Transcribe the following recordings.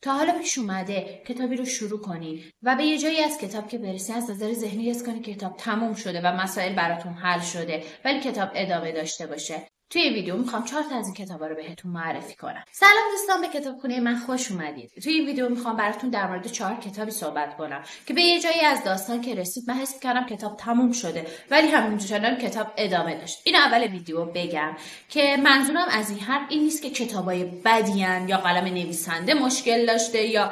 تا حالا پیش اومده کتابی رو شروع کنین و به یه جایی از کتاب که برسین از نظر ذهنی حس کنین که کتاب تموم شده و مسائل براتون حل شده ولی کتاب ادامه داشته باشه. توی این ویدیو میخوام 4 تا از این کتابا رو بهتون معرفی کنم. سلام دوستان، به کتابخونه من خوش اومدید. توی این ویدیو میخوام براتون در مورد 4 کتابی صحبت کنم که به یه جایی از داستان که رسید من حس کردم کتاب تموم شده ولی همونجوری کتاب ادامه داشت. اینو اول ویدیو بگم که منظورم از این حرف این نیست که کتابای بدیان یا قلم نویسنده مشکل داشته یا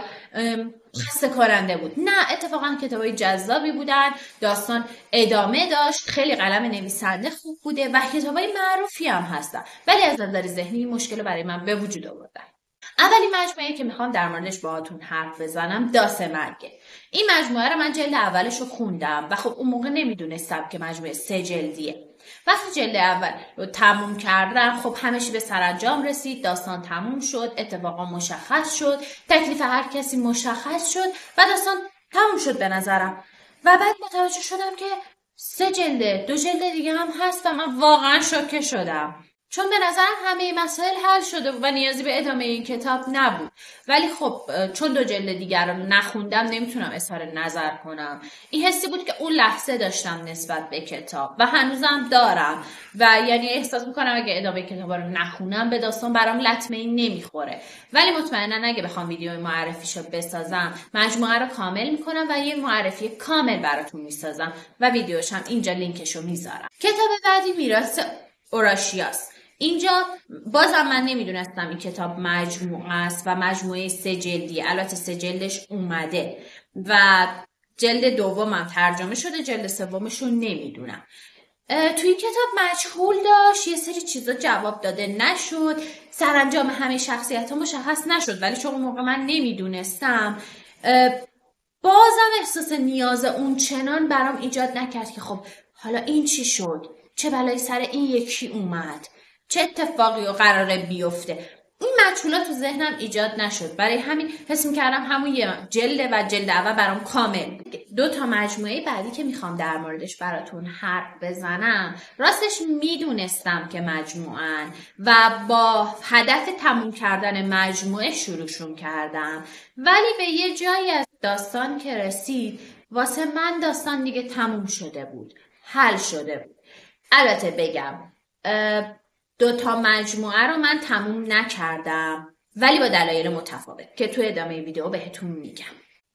خسته کننده بود. نه، اتفاقا کتابای جذابی بودن، داستان ادامه داشت، خیلی قلم نویسنده خوب بوده و کتابای معروفی هم هستن ولی از نظر ذهنی مشکل برای من به وجود آوردن. اولی مجموعه که میخوام در موردش باهاتون حرف بزنم داس مرگه. این مجموعه رو من جلد اولش رو خوندم و خب اون موقع نمیدونستم که مجموعه 3 جلدیه. وقتی جلد اول رو تموم کردم خب همه چی به سرانجام رسید، داستان تموم شد، اتفاقا مشخص شد، تکلیف هر کسی مشخص شد و داستان تموم شد به نظرم. و بعد متوجه شدم که 3 جلد 2 جلد دیگه هم هست و من واقعا شوکه شدم، چون به نظرم همه مسائل حل شده و نیازی به ادامه این کتاب نبود. ولی خب چون 2 جلد دیگر رو نخوندم نمیتونم اظهار نظر کنم. این حسی بود که اون لحظه داشتم نسبت به کتاب و هنوزم دارم و یعنی احساس میکنم اگه ادامه کتاب رو نخونم به داستان برام لطمه ای نمیخوره. ولی مطمئنا اگه بخوام ویدیو معرفیشو بسازم مجموعه رو کامل میکنم و یه معرفی کامل براتون میسازم و ویدیوش هم اینجا لینکشو میذارم. کتاب بعدی میراث اوراشیاست. اینجا بازم من نمیدونستم این کتاب مجموعه است و مجموعه 3 جلدی. البته 3 جلدش اومده و جلد دومم ترجمه شده، جلد سومش رو نمیدونم. توی کتاب مجهول داشت، یه سری چیزا جواب داده نشد، سرانجام همه شخصیت ها مشخص نشد ولی چون اون موقع من نمیدونستم بازم احساس نیاز اون چنان برام ایجاد نکرد که خب حالا این چی شد؟ چه بلایی سر این یکی اومد؟ چه اتفاقی رو قراره بیفته؟ این مجهولات تو ذهنم ایجاد نشد، برای همین حس می‌کردم همون یه جلد و جلد اول برام کامل. 2 تا مجموعه بعدی که میخوام در موردش براتون حرف بزنم راستش میدونستم که مجموعه‌ن و با هدف تموم کردن مجموعه شروعشون کردم ولی به یه جایی از داستان که رسید واسه من داستان دیگه تموم شده بود، حل شده بود. البته بگم 2 تا مجموعه رو من تموم نکردم ولی با دلایل متفاوت که تو ادامه ویدیو بهتون میگم.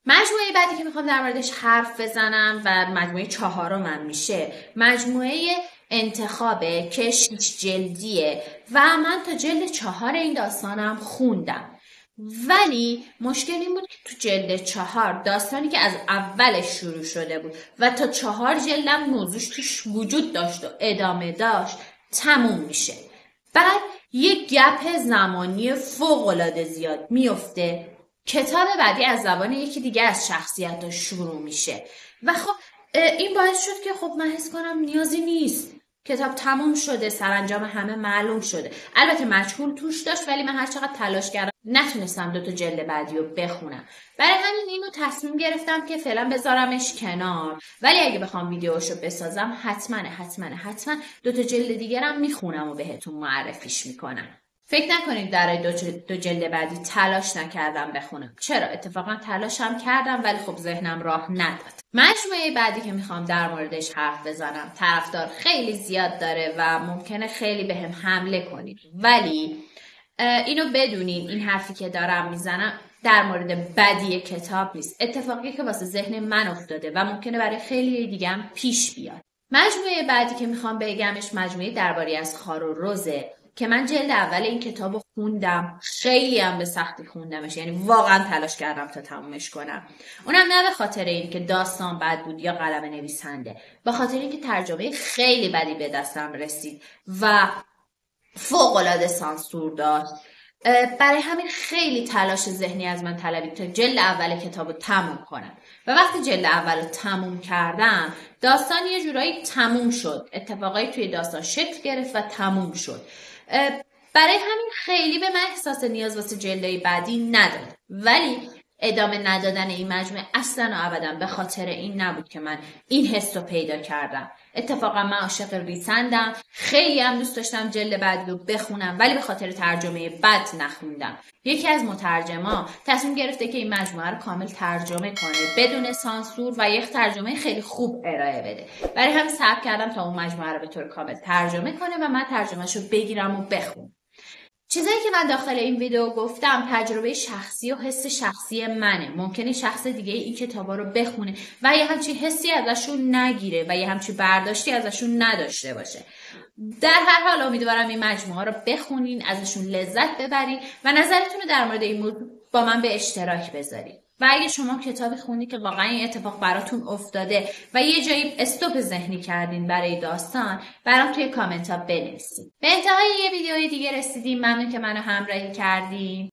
مجموعه بعدی که میخوام در موردش حرف بزنم و مجموعه 4 میشه مجموعه انتخابه که 6 جلدیه و من تا جلد 4 این داستانم خوندم. ولی مشکل این بود که تو جلد 4 داستانی که از اولش شروع شده بود و تا 4 جلدم موضوعش توش وجود داشت و ادامه داشت تموم میشه. بعد یک گپ زمانی فوق‌العاده زیاد میفته. کتاب بعدی از زبان یکی دیگه از شخصیت‌ها شروع میشه و خب این باعث شد که خب من حس کنم نیازی نیست، کتاب تموم شده، سرانجام همه معلوم شده. البته مجهول توش داشت ولی من هر چقدر تلاش کردم نتونستم 2 تا جلد بعدی رو بخونم. برای همین اینو تصمیم گرفتم که فعلا بذارمش کنار ولی اگه بخوام ویدیوشو بسازم حتما 2 تا جلد دیگرم میخونم و بهتون معرفیش میکنم. فکر نکنید در 2 جلد بعدی تلاش نکردم بخونم. چرا؟ اتفاقا تلاشم کردم ولی خب ذهنم راه نداد. مجموعه بعدی که میخوام در موردش حرف بزنم طرفدار خیلی زیاد داره و ممکنه خیلی بهم حمله کنید ولی اینو بدونین این حرفی که دارم میزنم در مورد بدی کتاب نیست، اتفاقی که واسه ذهن من افتاده و ممکنه برای خیلی دیگه هم پیش بیاد. مجموعه بعدی که میخوام بگمش مجموعه درباره از خار و روزه که من جلد اول این کتابو خوندم، خیلی هم به سختی خوندمش، یعنی واقعا تلاش کردم تا تمومش کنم. اونم نه به خاطر این که داستان بد بود یا قلم نویسنده، به خاطر اینکه ترجمه خیلی بدی به دستم رسید و فوق‌العاده سانسور داشت. برای همین خیلی تلاش ذهنی از من طلبید تا جلد اول کتابو تموم کنم و وقتی جلد اولو تموم کردم داستان یه جورایی تموم شد، اتفاقایی توی داستان شکل گرفت و تموم شد. برای همین خیلی به من احساس نیاز واسه جلدهای بعدی نداد ولی ادامه ندادن این مجموعه اصلا و ابدا به خاطر این نبود که من این حس رو پیدا کردم. اتفاقا من عاشق ریسندم، خیلی هم دوست داشتم جلد بعد رو بخونم، ولی به خاطر ترجمه بد نخوندم. یکی از مترجما تصمیم گرفته که این مجموعه رو کامل ترجمه کنه بدون سانسور و یک ترجمه خیلی خوب ارائه بده. برای همین صبر کردم تا اون مجموعه رو به طور کامل ترجمه کنه و من ترجمهش رو بگیرم و بخونم. چیزایی که من داخل این ویدیو گفتم تجربه شخصی و حس شخصی منه. ممکنه شخص دیگه این کتابا رو بخونه و یه همچین حسی ازشون نگیره و یه همچین برداشتی ازشون نداشته باشه. در هر حال امیدوارم این مجموعه رو بخونین، ازشون لذت ببرین و نظرتون رو در مورد این موضوع با من به اشتراک بذارین. و اگه شما کتابی خوندی که واقعا این اتفاق براتون افتاده و یه جایی استوپ ذهنی کردین برای داستان، برام توی کامنت ها بنویسید. به انتهای یه ویدیوی دیگه رسیدیم. ممنون که منو همراهی کردین.